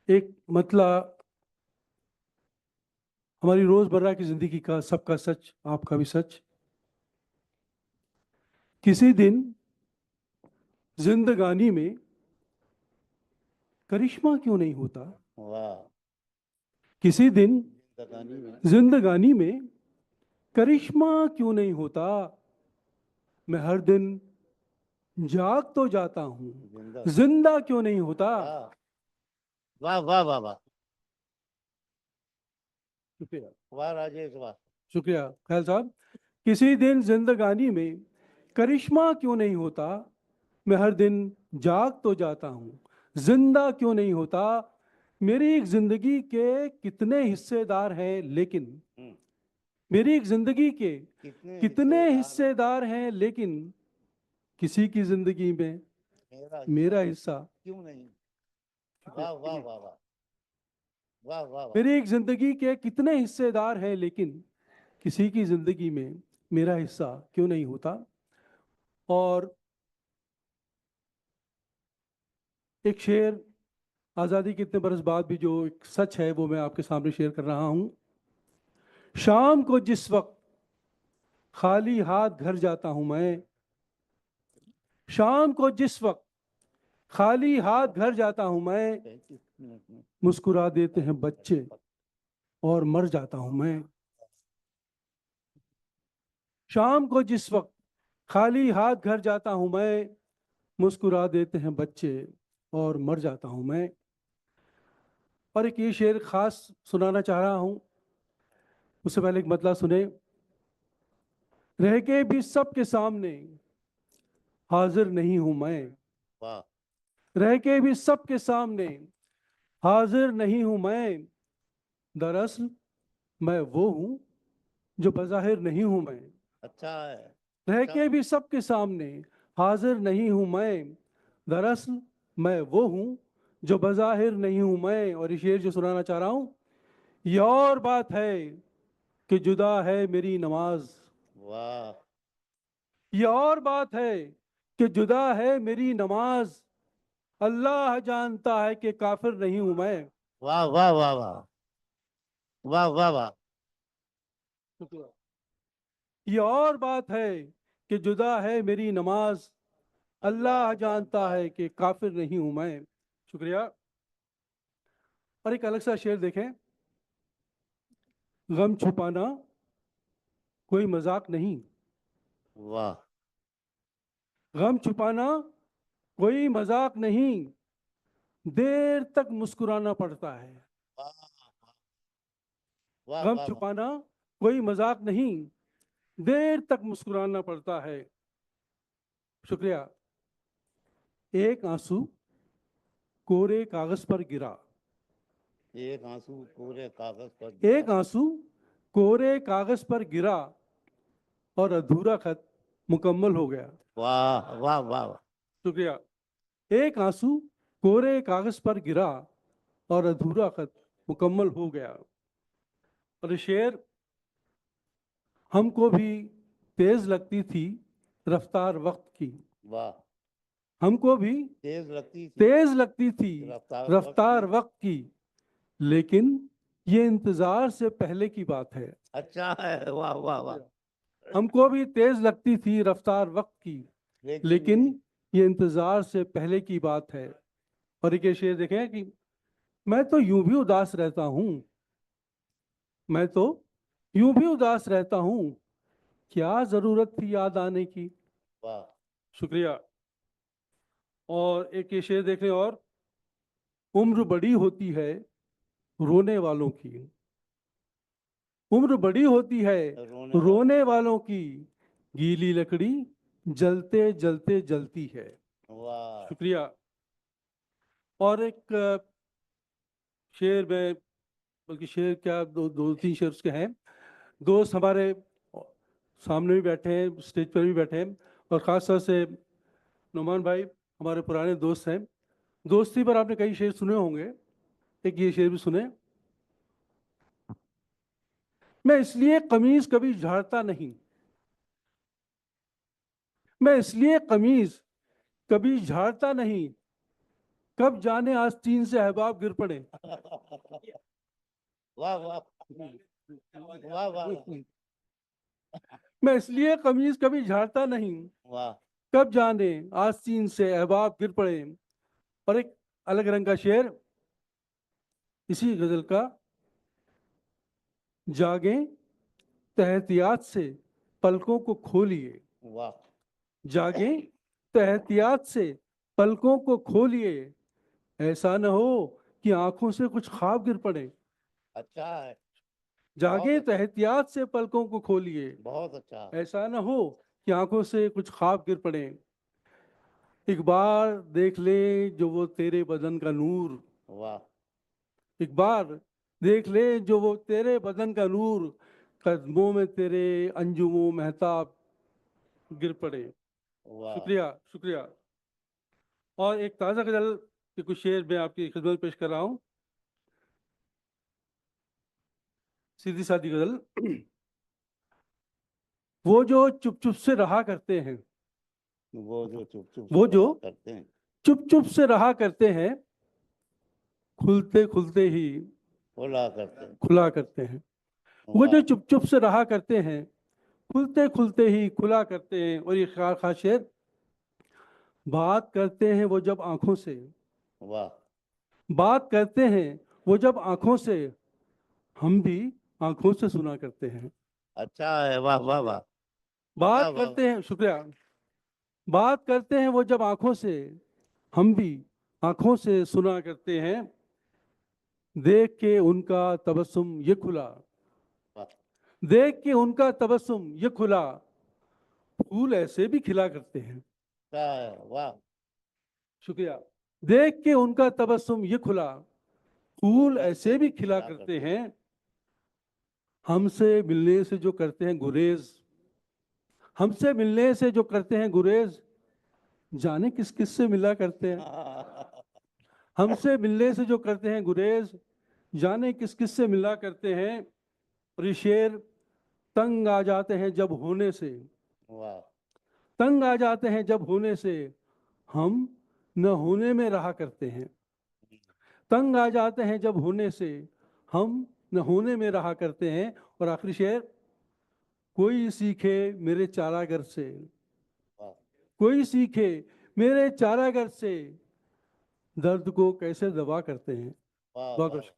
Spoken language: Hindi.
एक मतला हमारी रोजमर्रा की जिंदगी का, सबका सच, आपका भी सच। किसी दिन जिंदगानी में करिश्मा क्यों नहीं होता। वाह। किसी दिन जिंदगानी में जिंदगानी में करिश्मा क्यों नहीं होता। मैं हर दिन जाग तो जाता हूँ, जिंदा। जिंदा क्यों नहीं होता। वाह वाह वाह वाह वाह। शुक्रिया। वाह राजेश वाह। शुक्रिया ख्याल साहब। किसी दिन जिंदगानी में करिश्मा क्यों नहीं होता। मैं हर दिन जाग तो जाता हूँ, जिंदा क्यों नहीं होता। मेरी एक जिंदगी के कितने हिस्सेदार हैं लेकिन, हम्म, मेरी एक जिंदगी के कितने कितने हिस्सेदार हैं, हिस्सेदार हैं लेकिन किसी की जिंदगी में मेरा मेरा हिस्सा हिस्सा। क्यों नहीं। वाह वाह वाह वाह वाह वाह वाह। मेरी एक जिंदगी के कितने हिस्सेदार हैं लेकिन किसी की जिंदगी में मेरा हिस्सा क्यों नहीं होता। और एक शेर, आज़ादी के इतने बरस बाद भी जो एक सच है वो मैं आपके सामने शेयर कर रहा हूं। शाम को जिस वक्त खाली हाथ घर जाता हूं मैं, शाम को जिस वक्त खाली हाथ घर जाता हूं मैं, 35 मिनट में मुस्कुरा देते हैं बच्चे और मर जाता हूं मैं। शाम को जिस वक्त खाली हाथ घर जाता हूं मैं, मुस्कुरा देते हैं बच्चे और मर जाता हूं मैं। और एक ये शेर खास सुनाना चाह रहा हूं, उससे पहले एक मतलब सुने। रह के भी सबके सामने हाजिर नहीं हूं मैं, वाह। रह के भी सबके सामने हाजिर नहीं हूं मैं। दरअसल मैं वो हूं जो बज़ाहिर नहीं हूं मैं। अच्छा है। रह अच्छा। के भी सबके सामने हाजिर नहीं हूं मैं। दरअसल मैं वो हूं जो बज़ाहिर नहीं हूं मैं। और ये शेर जो सुनाना चाह रहा हूं, ये और बात है कि जुदा है मेरी नमाज। वाह ये और बात है कि जुदा है मेरी नमाज। अल्लाह जानता है कि काफिर नहीं हूं मैं। वाह वाह वाह वाह वाह वाह वाह। शुक्रिया। ये और बात है कि जुदा है मेरी नमाज। अल्लाह जानता है कि काफिर नहीं हूं मैं। शुक्रिया। और एक अलग सा शेर देखें। गम छुपाना कोई मजाक नहीं। वाह गम छुपाना कोई मजाक नहीं, देर तक मुस्कुराना पड़ता है। वाह गम वाह वाह। छुपाना कोई मजाक नहीं, देर तक मुस्कुराना पड़ता है। शुक्रिया। एक आंसू कोरे कागज पर गिरा। एक आंसू पूरे कागज पर एक गिरा। आंसू कोरे कागज पर गिरा और अधूरा खत मुकम्मल हो गया। वाह वाह वाह वाह। शुक्रिया। एक आंसू कोरे कागज पर गिरा और अधूरा खत मुकम्मल हो गया। और ये शेर, हमको भी तेज लगती थी रफ्तार वक्त की। वाह। हमको भी तेज लगती थी तेज लगती थी रफ्तार वक्त रफ्तार की। वक्त की, लेकिन ये इंतजार से पहले की बात है। अच्छा है। वाह वाह वाह। हमको भी तेज लगती थी रफ्तार वक्त की, लेकिन लेकिन ये ये इंतजार से पहले की बात है। और एक ये शेर देखें कि मैं तो यूं भी उदास रहता हूं, मैं तो यूं भी उदास रहता हूं, क्या जरूरत थी याद आने की। वाह शुक्रिया। और एक ये शेर देख लें। और उम्र बड़ी होती है रोने वालों की, उम्र बड़ी होती है रोने वालों रोने की। वालों की, गीली लकड़ी जलते जलते जलती है। वाह शुक्रिया। और एक शेर में, बल्कि शेर क्या, दो दो तीन शेर उसके हैं। दोस्त हमारे सामने भी बैठे हैं, स्टेज पर भी बैठे हैं, और ख़ास तौर से नुमान भाई हमारे पुराने दोस्त हैं। दोस्ती पर आपने कई शेर सुने होंगे, एक ये शेर भी सुने। मैं इसलिए कमीज कभी झाड़ता नहीं, मैं इसलिए कमीज कभी झाड़ता नहीं, कब जाने आस्तीन से अहबाब गिर पड़े। वाह वाह वाह वाह मैं इसलिए कमीज कभी झाड़ता नहीं, वाह कब जाने आस्तीन से अहबाब गिर पड़े। और एक अलग रंग का शेर इसी गजल का, जागें तहतियात से पलकों को खोलिए, वाह जागें तहतियात से पलकों को खोलिए, ऐसा न हो कि आंखों से कुछ ख्वाब गिर पड़े। अच्छा है, बहुत जागें अच्छा, तहतियात से पलकों को खोलिए, बहुत अच्छा। ऐसा न हो कि आंखों से कुछ ख्वाब गिर पड़े। एक बार देख ले जो वो तेरे बदन का नूर, वाह एक बार देख ले जो वो तेरे बदन का नूर, कदमों में तेरे अंजुमों महताब गिर पड़े। वाह शुक्रिया शुक्रिया। और एक ताज़ा गजल के कुछ शेर मैं आपकी खिदमत में पेश कर रहा हूँ। सीधी सादी गजल। वो जो चुप चुप से रहा करते हैं, वो जो चुप चुप वो से जो रहा करते हैं। चुप चुप से रहा करते हैं, खुलते खुलते ही खुला करते हैं। खुला करते हैं। वो वाह जो चुप चुप से रहा करते हैं, खुलते खुलते ही खुला करते हैं। और ये खास शेर, बात करते हैं वो जब आंखों से, वाह बात करते हैं वो जब आंखों से, हम भी आंखों से सुना करते हैं। अच्छा है, वाह वाह वाह वाह बात वाह करते हैं, शुक्रिया, बात करते हैं वो जब आंखों से, हम भी आंखों से सुना करते हैं। देख के उनका तबस्सुम ये खुला, वाह। देख के उनका तबस्सुम ये खुला, फूल ऐसे भी खिला करते हैं। अच्छा है, वाह। शुक्रिया। देख के उनका तबस्सुम ये खुला, फूल ऐसे भी खिला खिला करते करते हैं। हमसे मिलने से जो करते हैं गुरेज, हमसे मिलने से जो करते हैं गुरेज, जाने किस किस से मिला करते हैं। हैं। हमसे मिलने से जो करते हैं गुरेज, जाने किस किस से मिला करते हैं। और ये शेर, तंग आ जाते हैं जब होने से, वाह तंग आ जाते हैं जब होने से, हम न होने में रहा करते हैं। तंग आ जाते हैं जब होने से, हम न होने में रहा करते हैं। और आखिरी शेर, कोई सीखे मेरे चारागर से, वाह कोई सीखे मेरे चारागर से, दर्द को कैसे दबा करते हैं। वाह बहुत वाह। कुछ।